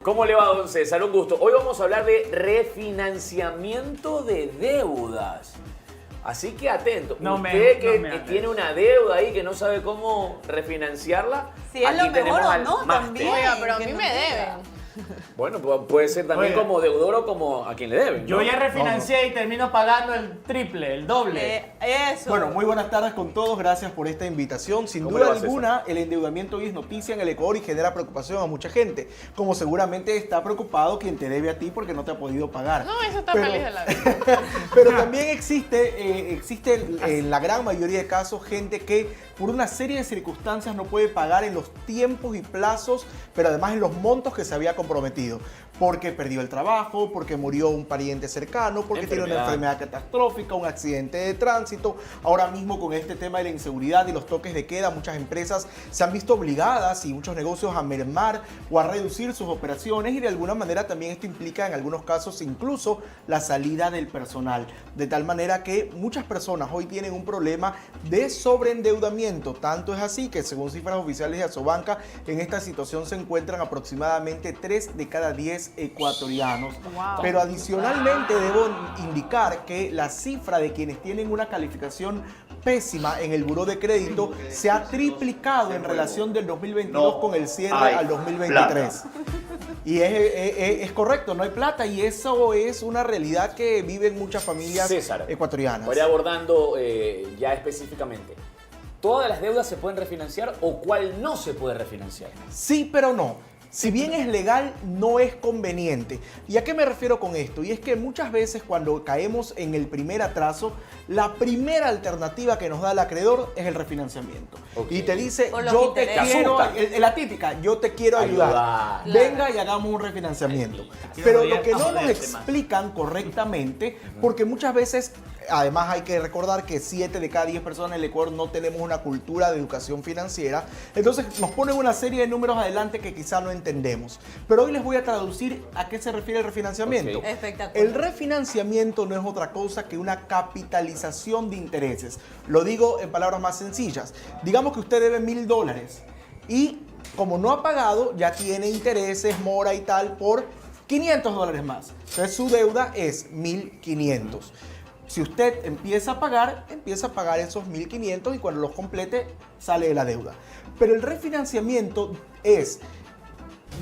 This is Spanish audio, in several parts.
¿Cómo le va, don César? Un gusto. Hoy vamos a hablar de refinanciamiento de deudas. Así que atento. Usted que tiene una deuda ahí que no sabe cómo refinanciarla. Si es lo mejor o no, también. Oiga, pero a mí me deben. Bueno, pues puede ser también como deudor o como a quien le deben, ¿no? Yo ya refinancié y termino pagando el triple, el doble. Eso. Bueno, muy buenas tardes con todos, gracias por esta invitación. Sin ¿Cómo le duda va, alguna, el endeudamiento hoy es noticia en el Ecuador y genera preocupación a mucha gente. Como seguramente está preocupado quien te debe a ti porque no te ha podido pagar. No, eso está feliz de la vida. Pero también existe en la gran mayoría de casos gente que por una serie de circunstancias no puede pagar en los tiempos y plazos, pero además en los montos que se había comprometido. Porque perdió el trabajo, porque murió un pariente cercano, porque tiene una enfermedad catastrófica, un accidente de tránsito. Ahora mismo con este tema de la inseguridad y los toques de queda, muchas empresas se han visto obligadas y muchos negocios a mermar o a reducir sus operaciones y de alguna manera también esto implica en algunos casos incluso la salida del personal. De tal manera que muchas personas hoy tienen un problema de sobreendeudamiento. Tanto es así que según cifras oficiales de Asobanca, en esta situación se encuentran aproximadamente 3 de cada 10 ecuatorianos. Wow. Pero adicionalmente debo indicar que la cifra de quienes tienen una calificación pésima en el buró de crédito se ha triplicado en relación del 2022 con el cierre al 2023. Y es correcto, no hay plata y eso es una realidad que viven muchas familias César, ecuatorianas. voy abordando ya específicamente. ¿Todas las deudas se pueden refinanciar o cuál no se puede refinanciar? Sí, pero no. Si bien es legal, no es conveniente. ¿Y a qué me refiero con esto? Y es que muchas veces cuando caemos en el primer atraso, la primera alternativa que nos da el acreedor es el refinanciamiento. Okay. Y te dice, Por los yo te intereses. quiero, Asusta. la típica, yo te quiero ayudar. Claro. Venga y hagamos un refinanciamiento. Pero lo que no nos explican correctamente, porque muchas veces, además hay que recordar que 7 de cada 10 personas en el Ecuador no tenemos una cultura de educación financiera, entonces nos ponen una serie de números adelante que quizá no entendemos. Pero hoy les voy a traducir a qué se refiere el refinanciamiento. Okay. Espectacular. El refinanciamiento no es otra cosa que una capitalización de intereses. Lo digo en palabras más sencillas. Digamos que usted debe $1,000 y como no ha pagado, ya tiene intereses, mora y tal por $500 más. Entonces su deuda es 1.500. Si usted empieza a pagar esos 1.500 y cuando los complete sale de la deuda. Pero el refinanciamiento es,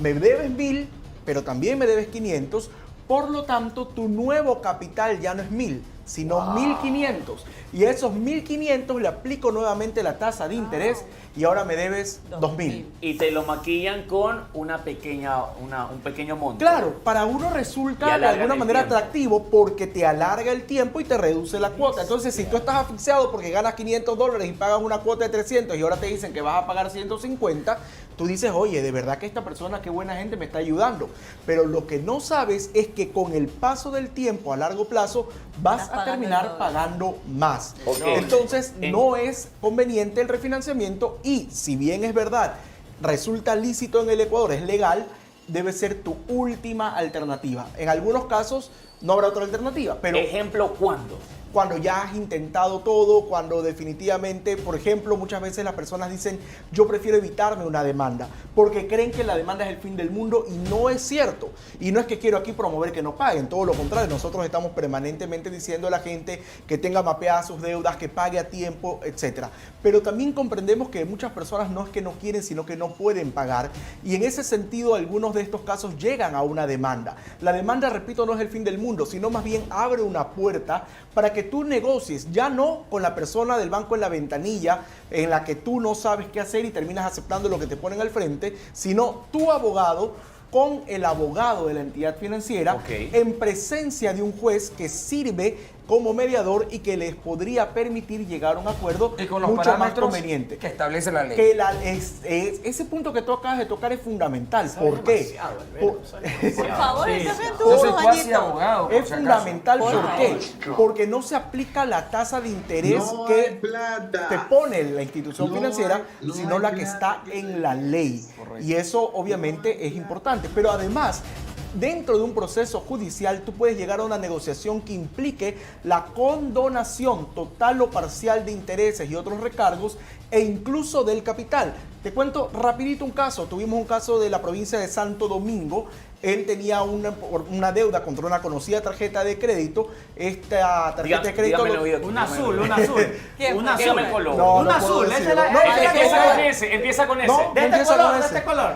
me debes 1.000, pero también me debes 500, por lo tanto tu nuevo capital ya no es 1.000, sino 1.500. Y a esos 1.500 le aplico nuevamente la tasa de interés y ahora me debes 2.000. Y te lo maquillan con un pequeño monto. Claro, para uno Y resulta de alargan alguna el manera tiempo. atractivo porque te alarga el tiempo y te reduce la cuota. Entonces, si tú estás asfixiado porque ganas $500 y pagas una cuota de 300 y ahora te dicen que vas a pagar 150, tú dices, oye, de verdad que esta persona, qué buena gente, me está ayudando. Pero lo que no sabes es que con el paso del tiempo a largo plazo vas Estás a terminar pagando pagando más. Ok. Entonces, no es conveniente el refinanciamiento y si bien es verdad, resulta lícito en el Ecuador, es legal, debe ser tu última alternativa. En algunos casos no habrá otra alternativa, pero Ejemplo, ¿cuándo? cuando ya has intentado todo, cuando definitivamente, por ejemplo, muchas veces las personas dicen, yo prefiero evitarme una demanda, porque creen que la demanda es el fin del mundo y no es cierto. Y no es que quiero aquí promover que no paguen, todo lo contrario, nosotros estamos permanentemente diciendo a la gente que tenga mapeadas sus deudas, que pague a tiempo, etc. Pero también comprendemos que muchas personas no es que no quieren, sino que no pueden pagar. Y en ese sentido, algunos de estos casos llegan a una demanda. La demanda, repito, no es el fin del mundo, sino más bien abre una puerta para que tú negocies, ya no con la persona del banco en la ventanilla en la que tú no sabes qué hacer y terminas aceptando lo que te ponen al frente, sino tu abogado con el abogado de la entidad financiera en presencia de un juez que sirve como mediador y que les podría permitir llegar a un acuerdo y con los mucho más parámetros conveniente. que establece la ley. Que ese punto que tú acabas de tocar es fundamental. ¿Por qué? Por favor, entonces tú Yo soy unos cuasi añitos. abogado. por Es si fundamental, Por ¿por qué? favor. Porque no se aplica la tasa de interés No que hay plata. te pone la institución No financiera, hay- no sino hay la que plata. está en la ley. Y eso obviamente es importante. Pero además, dentro de un proceso judicial, tú puedes llegar a una negociación que implique la condonación total o parcial de intereses y otros recargos e incluso del capital. Te cuento rapidito un caso. Tuvimos un caso de la provincia de Santo Domingo Él tenía una deuda contra una conocida tarjeta de crédito. Esta tarjeta de crédito... Un azul. Un Dígame el color. Un azul. Empieza con ese. De este color.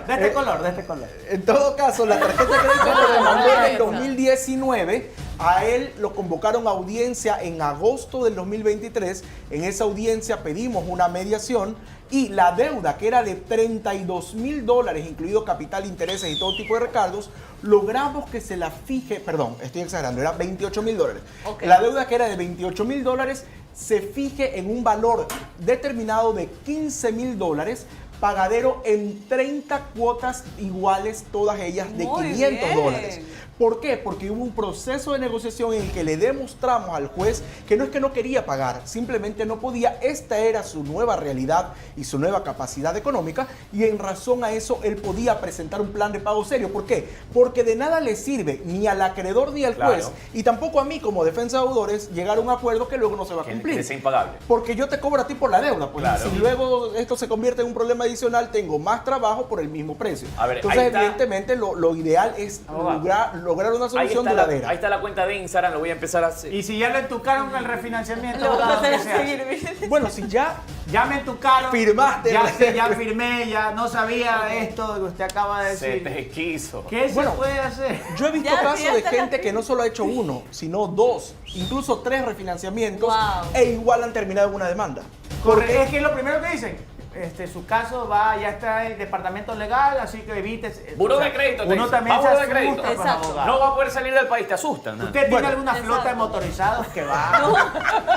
En todo caso, la tarjeta de crédito lo demandó en el 2019. A él lo convocaron a audiencia en agosto del 2023. En esa audiencia pedimos una mediación y la deuda, que era de $32,000, incluido capital, intereses y todo tipo de recargos, logramos que se la fije, perdón, estoy exagerando, era $28,000. Okay. La deuda, que era de $28,000, se fije en un valor determinado de $15,000, pagadero en 30 cuotas iguales, todas ellas de $500. ¿Por qué? Porque hubo un proceso de negociación en el que le demostramos al juez que no es que no quería pagar, simplemente no podía. Esta era su nueva realidad y su nueva capacidad económica, y en razón a eso él podía presentar un plan de pago serio. ¿Por qué? Porque de nada le sirve ni al acreedor ni al juez, y tampoco a mí como defensa de deudores, llegar a un acuerdo que luego no se va a cumplir. Es impagable. Porque yo te cobro a ti por la deuda, pues si luego esto se convierte en un problema adicional, tengo más trabajo por el mismo precio. A ver, entonces, evidentemente, lo ideal es lograr una solución duradera. Ahí está la cuenta de Instagram, lo voy a empezar a hacer. Y si ya lo entucaron el refinanciamiento, bueno, si ya me entucaron, firmaste, ya firmé, ya no sabía esto que usted acaba de decir. Se te quiso. ¿Qué se puede hacer? Yo he visto casos de gente que no solo ha hecho uno, sino 2, incluso 3 refinanciamientos, e igual han terminado en una demanda. Porque es que es lo primero que dicen. Su caso ya está en el departamento legal, así que evites. Buró de crédito, uno también se asusta con los abogados. No va a poder salir del país, te asustan. ¿Usted tiene alguna flota de motorizados que va?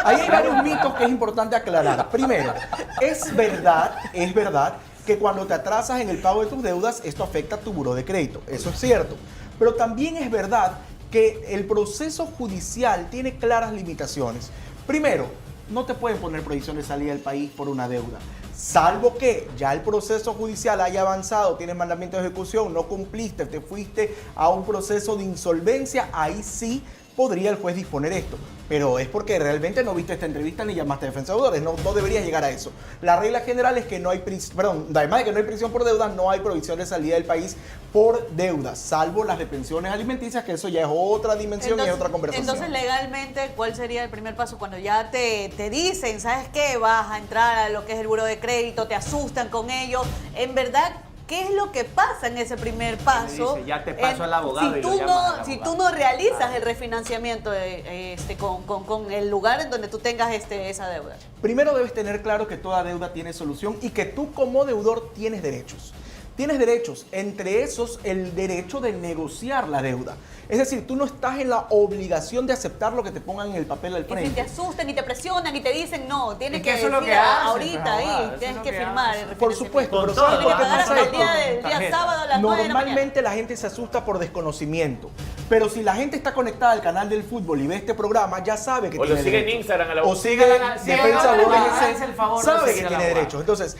Ahí hay varios mitos que es importante aclarar. Primero, es verdad que cuando te atrasas en el pago de tus deudas, esto afecta a tu buró de crédito. Eso es cierto. Pero también es verdad que el proceso judicial tiene claras limitaciones. Primero, no te pueden poner prohibición de salida del país por una deuda. Salvo que ya el proceso judicial haya avanzado, tienes mandamiento de ejecución, no cumpliste, te fuiste a un proceso de insolvencia, ahí sí podría el juez disponer esto. Pero es porque realmente no viste esta entrevista ni llamaste a defensa de deudores, no deberías llegar a eso. La regla general es que no hay además de que no hay prisión por deuda, no hay prohibición de salida del país por deudas, salvo las de pensiones alimenticias, que eso ya es otra dimensión y es otra conversación. Entonces, legalmente, ¿cuál sería el primer paso? Cuando ya te dicen, ¿sabes qué? Vas a entrar a lo que es el buró de crédito, te asustan con ello. En verdad, ¿qué es lo que pasa en ese primer paso? Dice, ya te paso al abogado. Si tú no realizas el refinanciamiento con el lugar en donde tú tengas esa deuda. Primero debes tener claro que toda deuda tiene solución y que tú como deudor tienes derechos. Tienes derechos, entre esos el derecho de negociar la deuda. Es decir, tú no estás en la obligación de aceptar lo que te pongan en el papel al frente. Y si te asustan y te presionan y te dicen, no, tienes que decir ahorita ahí, tienes que firmar el refinanciamiento. Por supuesto, pero tienes ¿sabes por que qué pagar pasa hasta el esto? día sábado a las 9 de la mañana. Normalmente la gente se asusta por desconocimiento. Pero si la gente está conectada al canal del fútbol y ve este programa, ya sabe que tiene derechos. O lo sigue en Instagram. O sigue Defensa BGC, sabe que tiene derechos. Entonces,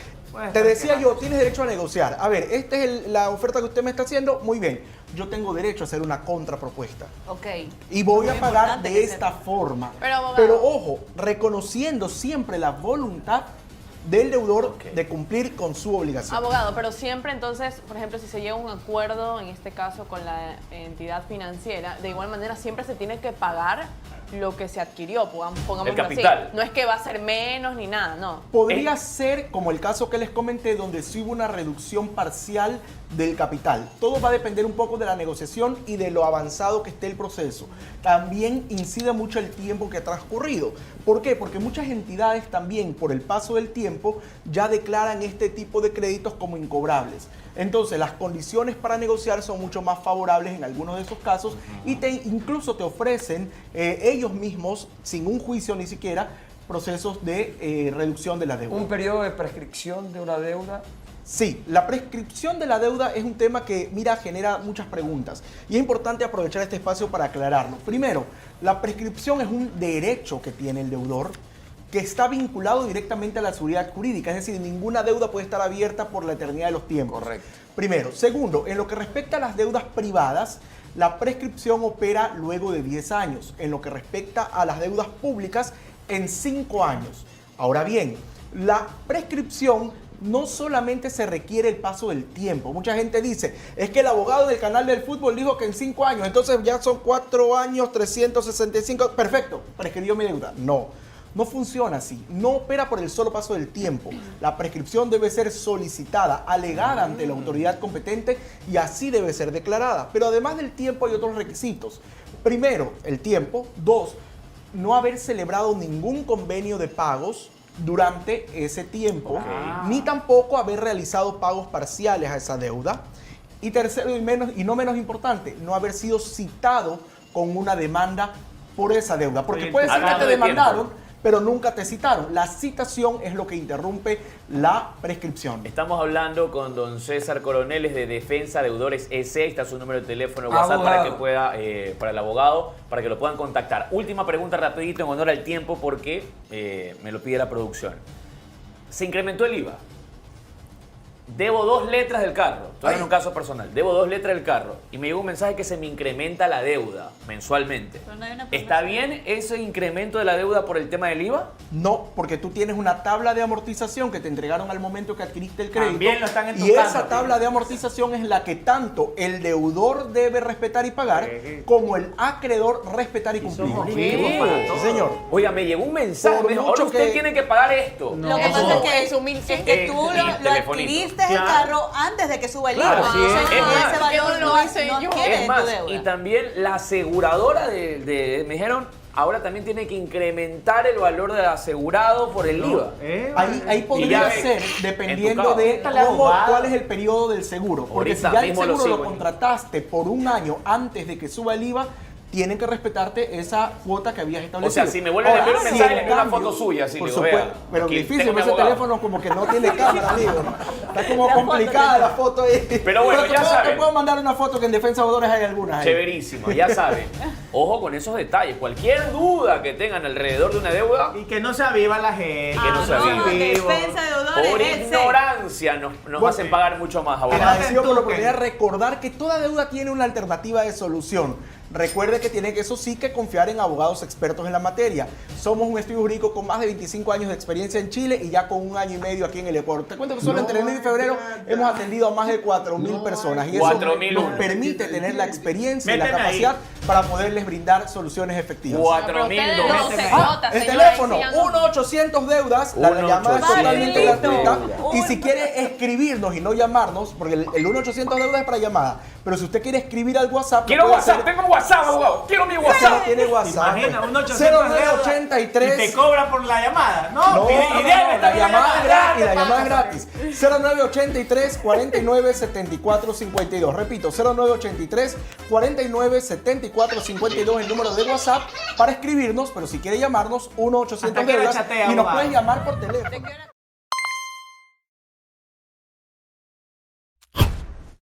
te decía yo, tienes derecho a negociar. A ver, esta es la oferta que usted me está haciendo, muy bien. Yo tengo derecho a hacer una contrapropuesta. Ok. Y voy a pagar de esta forma. Pero ojo, reconociendo siempre la voluntad del deudor de cumplir con su obligación. Abogado, pero siempre entonces, por ejemplo, si se llega a un acuerdo, en este caso con la entidad financiera, de igual manera siempre se tiene que pagar lo que se adquirió, pongámoslo el capital. así. No es que va a ser menos ni nada, no. Podría ser como el caso que les comenté, donde sí hubo una reducción parcial del capital. Todo va a depender un poco de la negociación y de lo avanzado que esté el proceso. También incide mucho el tiempo que ha transcurrido. ¿Por qué? Porque muchas entidades también, por el paso del tiempo, ya declaran este tipo de créditos como incobrables. Entonces, las condiciones para negociar son mucho más favorables en algunos de esos casos y incluso te ofrecen ellos mismos, sin un juicio ni siquiera, procesos de reducción de la deuda. ¿Un periodo de prescripción de una deuda? Sí, la prescripción de la deuda es un tema que, genera muchas preguntas y es importante aprovechar este espacio para aclararlo. Primero, la prescripción es un derecho que tiene el deudor que está vinculado directamente a la seguridad jurídica, es decir, ninguna deuda puede estar abierta por la eternidad de los tiempos. Correcto. Primero. Segundo, en lo que respecta a las deudas privadas, la prescripción opera luego de 10 años. En lo que respecta a las deudas públicas, en 5 años. Ahora bien, la prescripción no solamente se requiere el paso del tiempo. Mucha gente dice, es que el abogado del canal del fútbol dijo que en 5 años, entonces ya son 4 años, 365, perfecto, prescribió mi deuda. No funciona así, no opera por el solo paso del tiempo. La prescripción debe ser solicitada, alegada ante la autoridad competente y así debe ser declarada. Pero además del tiempo hay otros requisitos. Primero, el tiempo. 2, no haber celebrado ningún convenio de pagos durante ese tiempo, ni tampoco haber realizado pagos parciales a esa deuda. Y tercero y no menos importante, no haber sido citado con una demanda por esa deuda. Porque puede ser que te demandaron, pero nunca te citaron. La citación es lo que interrumpe la prescripción. Estamos hablando con don César Coroneles de Defensa Deudores S. Está su número de teléfono WhatsApp para que pueda, para el abogado, para que lo puedan contactar. Última pregunta rapidito en honor al tiempo porque me lo pide la producción. Se incrementó el IVA. Debo 2 letras del carro. Estoy en un caso personal. Debo 2 letras del carro. Y me llegó un mensaje que se me incrementa la deuda mensualmente. ¿Está bien ese incremento de la deuda por el tema del IVA? No, porque tú tienes una tabla de amortización que te entregaron al momento que adquiriste el crédito. También lo están y esa tabla de amortización es la que tanto el deudor debe respetar y pagar, como el acreedor respetar y cumplir. Sí, señor. Oiga, me llegó un mensaje. Me dijo, ahora usted tiene que pagar esto. Lo que pasa es que tú lo adquiriste el carro antes de que suba el IVA. Claro, sí, Entonces, es más, ese valor no adquiere Es más, tu deuda. y también la aseguradora me dijeron, ahora también tiene que incrementar el valor del asegurado por el IVA. Ahí podría ser, dependiendo de cuál es el periodo del seguro. Porque Ahorita si ya el mismo seguro lo sigo. contrataste por 1 año antes de que suba el IVA, tienen que respetarte esa cuota que habías establecido. O sea, si me vuelven a enviar un si mensaje, en le envío una cambio, foto suya, así por le digo, supuesto, vea, pero aquí difícil, tengo mi ese abogado. teléfono como que no tiene cámara, amigo. Está como complicada la foto ahí. Pero bueno, ya te saben. puedo mandar una foto que en Defensa de Deudores hay algunas ahí. Chéverísimo, ya saben. Ojo con esos detalles. Cualquier duda que tengan alrededor de una deuda, Y que no se aviva la gente. que no se avive. Defensa de deudores. Por ese. ignorancia nos hacen pagar mucho más, abogado. Agradecido por la oportunidad de recordar que toda deuda tiene una alternativa de solución. Recuerde que tiene que, eso sí, que confiar en abogados expertos en la materia. Somos un estudio jurídico con más de 25 años de experiencia en Chile y ya con 1 año y medio aquí en el Ecuador. Te cuento que solo entre enero y febrero hemos atendido a más de 4.000 personas y eso 4.000 nos uno. permite tener la experiencia y la Méteme ahí. capacidad para poderles brindar soluciones efectivas. 4.000 No, dólares. se Ah, nota, el señora, teléfono, ahí sí ya no. 1-800-DEUDAS, la llamada es 1-800 totalmente gratuita. Y deudas. si quiere escribirnos y no llamarnos, porque el 1-800-DEUDAS es para llamada, pero si usted quiere escribir al WhatsApp... Quiero lo puede WhatsApp, hacer. tengo WhatsApp, abogado. Quiero mi Usted WhatsApp. no tiene WhatsApp. Imagina, un 800 0983 y te cobra por la llamada. No, No, ideal, la llamada es gratis, la llamada es gratis. 0983 49 74 52. Repito, 0983 49 74 52 el número de WhatsApp para escribirnos, pero si quiere llamarnos, 1-800 Hasta que la deudas chatea, y nos abogado. puedes llamar por teléfono.